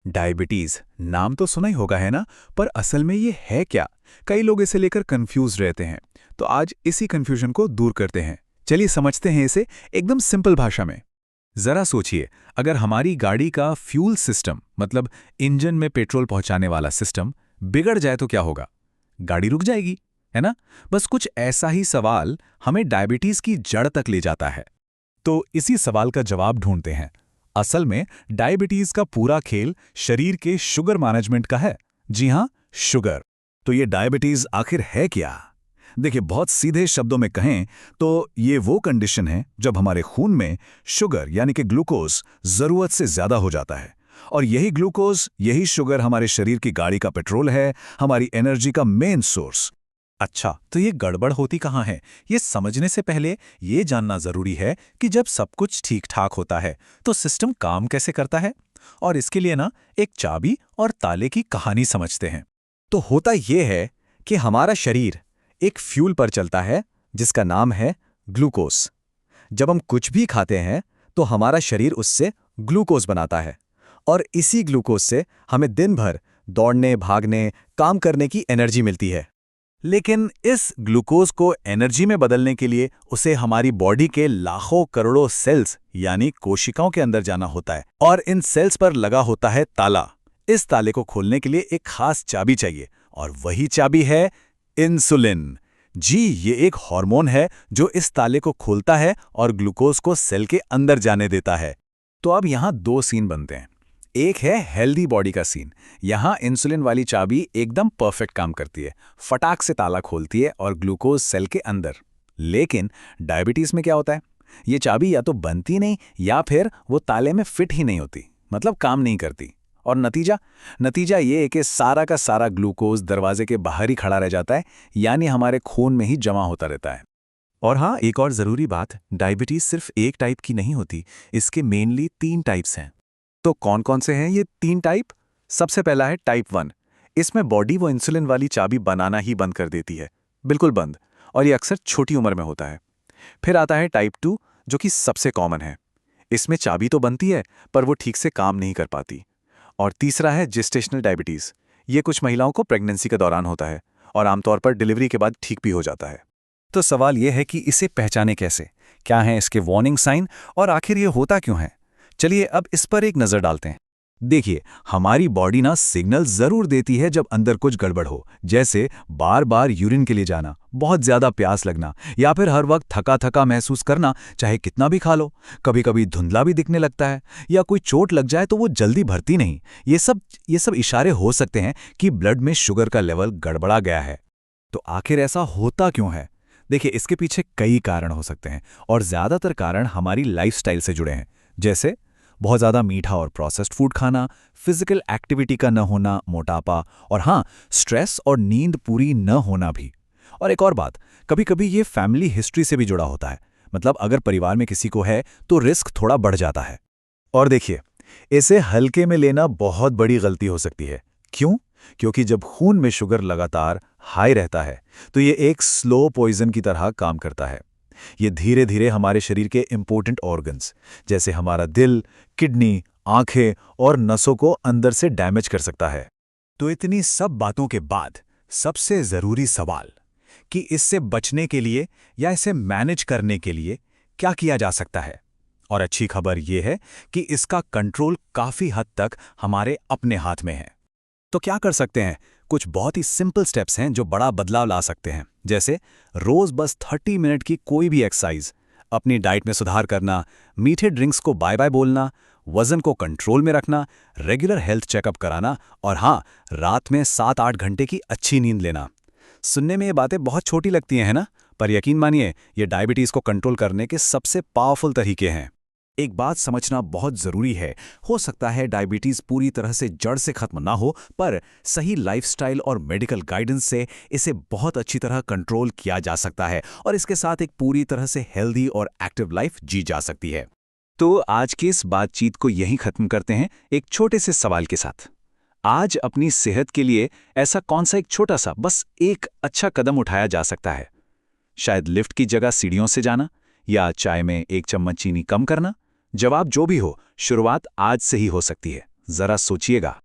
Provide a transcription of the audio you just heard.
Diabetes नाम तो सुना ही होगा है ना। पर असल में ये है क्या? कई लोग इसे लेकर कंफ्यूज रहते हैं। तो आज इसी कंफ्यूजन को दूर करते हैं। चलिए समझते हैं इसे एकदम सिंपल भाषा में। जरा सोचिए, अगर हमारी गाड़ी का फ्यूल सिस्टम मतलब इंजन में पेट्रोल पहुंचाने वाला सिस्टम बिगड़ जाए तो क्या होगा? गाड़ी रुक जाएगी, है ना। बस कुछ ऐसा ही सवाल हमें डायबिटीज की जड़ तक ले जाता है। तो इसी सवाल का जवाब ढूंढते हैं। असल में डायबिटीज का पूरा खेल शरीर के शुगर मैनेजमेंट का है। जी हां, शुगर। तो ये डायबिटीज आखिर है क्या? देखिए, बहुत सीधे शब्दों में कहें तो ये वो कंडीशन है जब हमारे खून में शुगर यानी कि ग्लूकोज जरूरत से ज्यादा हो जाता है। और यही ग्लूकोज, यही शुगर हमारे शरीर की गाड़ी का पेट्रोल है, हमारी एनर्जी का मेन सोर्स। अच्छा, तो ये गड़बड़ होती कहाँ है? ये समझने से पहले ये जानना जरूरी है कि जब सब कुछ ठीक ठाक होता है तो सिस्टम काम कैसे करता है। और इसके लिए ना एक चाबी और ताले की कहानी समझते हैं। तो होता ये है कि हमारा शरीर एक फ्यूल पर चलता है जिसका नाम है ग्लूकोज। जब हम कुछ भी खाते हैं तो हमारा शरीर उससे ग्लूकोज बनाता है और इसी ग्लूकोज से हमें दिन भर दौड़ने, भागने, काम करने की एनर्जी मिलती है। लेकिन इस ग्लूकोज को एनर्जी में बदलने के लिए उसे हमारी बॉडी के लाखों करोड़ों सेल्स यानी कोशिकाओं के अंदर जाना होता है। और इन सेल्स पर लगा होता है ताला। इस ताले को खोलने के लिए एक खास चाबी चाहिए, और वही चाबी है इंसुलिन। जी, ये एक हार्मोन है जो इस ताले को खोलता है और ग्लूकोज को सेल के अंदर जाने देता है। तो अब यहाँ दो सीन बनते हैं। एक है हेल्दी बॉडी का सीन। यहाँ इंसुलिन वाली चाबी एकदम परफेक्ट काम करती है, फटाक से ताला खोलती है और ग्लूकोज सेल के अंदर। लेकिन डायबिटीज में क्या होता है? ये चाबी या तो बनती नहीं या फिर वो ताले में फिट ही नहीं होती, मतलब काम नहीं करती। और नतीजा ये है कि सारा का सारा ग्लूकोज दरवाजे के बाहर ही खड़ा रह जाता है, यानी हमारे खून में ही जमा होता रहता है। और हाँ, एक और ज़रूरी बात, डायबिटीज़ सिर्फ एक टाइप की नहीं होती, इसके मेनली 3 टाइप्स हैं। तो कौन कौन से हैं ये 3 टाइप? सबसे पहला है टाइप 1। इसमें बॉडी वो इंसुलिन वाली चाबी बनाना ही बंद कर देती है, बिल्कुल बंद, और ये अक्सर छोटी उम्र में होता है। फिर आता है टाइप 2, जो कि सबसे कॉमन है। इसमें चाबी तो बनती है पर वो ठीक से काम नहीं कर पाती। और तीसरा है जेस्टेशनल डायबिटीज़। ये कुछ महिलाओं को प्रेगनेंसी के दौरान होता है और आमतौर पर डिलीवरी के बाद ठीक भी हो जाता है। तो सवाल यह है कि इसे पहचाने कैसे? क्या हैं इसके वार्निंग साइन और आखिर ये होता क्यों है? चलिए अब इस पर एक नज़र डालते हैं। देखिए, हमारी बॉडी ना सिग्नल जरूर देती है जब अंदर कुछ गड़बड़ हो, जैसे बार बार यूरिन के लिए जाना, बहुत ज्यादा प्यास लगना, या फिर हर वक्त थका थका महसूस करना, चाहे कितना भी खा लो। कभी कभी धुंधला भी दिखने लगता है, या कोई चोट लग जाए तो वो जल्दी भरती नहीं। ये सब इशारे हो सकते हैं कि ब्लड में शुगर का लेवल गड़बड़ा गया है। तो आखिर ऐसा होता क्यों है? देखिए, इसके पीछे कई कारण हो सकते हैं, और ज्यादातर कारण हमारी लाइफस्टाइल से जुड़े हैं। जैसे बहुत ज़्यादा मीठा और प्रोसेस्ड फूड खाना, फिजिकल एक्टिविटी का न होना, मोटापा, और हाँ, स्ट्रेस और नींद पूरी न होना भी। और एक और बात, कभी कभी ये फैमिली हिस्ट्री से भी जुड़ा होता है। मतलब अगर परिवार में किसी को है तो रिस्क थोड़ा बढ़ जाता है। और देखिए, इसे हल्के में लेना बहुत बड़ी गलती हो सकती है। क्यों? क्योंकि जब खून में शुगर लगातार हाई रहता है तो ये एक स्लो पॉइजन की तरह काम करता है। ये धीरे धीरे हमारे शरीर के इंपॉर्टेंट ऑर्गन्स जैसे हमारा दिल, किडनी, आंखें और नसों को अंदर से डैमेज कर सकता है। तो इतनी सब बातों के बाद सबसे जरूरी सवाल कि इससे बचने के लिए या इसे मैनेज करने के लिए क्या किया जा सकता है? और अच्छी खबर यह है कि इसका कंट्रोल काफी हद तक हमारे अपने हाथ में है। तो क्या कर सकते हैं? कुछ बहुत ही सिंपल स्टेप्स हैं जो बड़ा बदलाव ला सकते हैं। जैसे रोज बस 30 मिनट की कोई भी एक्सरसाइज, अपनी डाइट में सुधार करना, मीठे ड्रिंक्स को बाय बाय बोलना, वजन को कंट्रोल में रखना, रेगुलर हेल्थ चेकअप कराना, और हाँ, रात में 7-8 घंटे की अच्छी नींद लेना। सुनने में ये बातें बहुत छोटी लगती हैं, है ना? पर यकीन मानिए, ये डायबिटीज को कंट्रोल करने के सबसे पावरफुल तरीके हैं। एक बात समझना बहुत जरूरी है, हो सकता है डायबिटीज पूरी तरह से जड़ से खत्म ना हो, पर सही लाइफस्टाइल और मेडिकल गाइडेंस से इसे बहुत अच्छी तरह कंट्रोल किया जा सकता है, और इसके साथ एक पूरी तरह से हेल्दी और एक्टिव लाइफ जी जा सकती है। तो आज की इस बातचीत को यहीं खत्म करते हैं एक छोटे से सवाल के साथ। आज अपनी सेहत के लिए ऐसा कौन सा एक छोटा सा, बस एक अच्छा कदम उठाया जा सकता है? शायद लिफ्ट की जगह सीढ़ियों से जाना, या चाय में 1 चम्मच चीनी कम करना। जवाब जो भी हो, शुरुआत आज से ही हो सकती है। जरा सोचिएगा।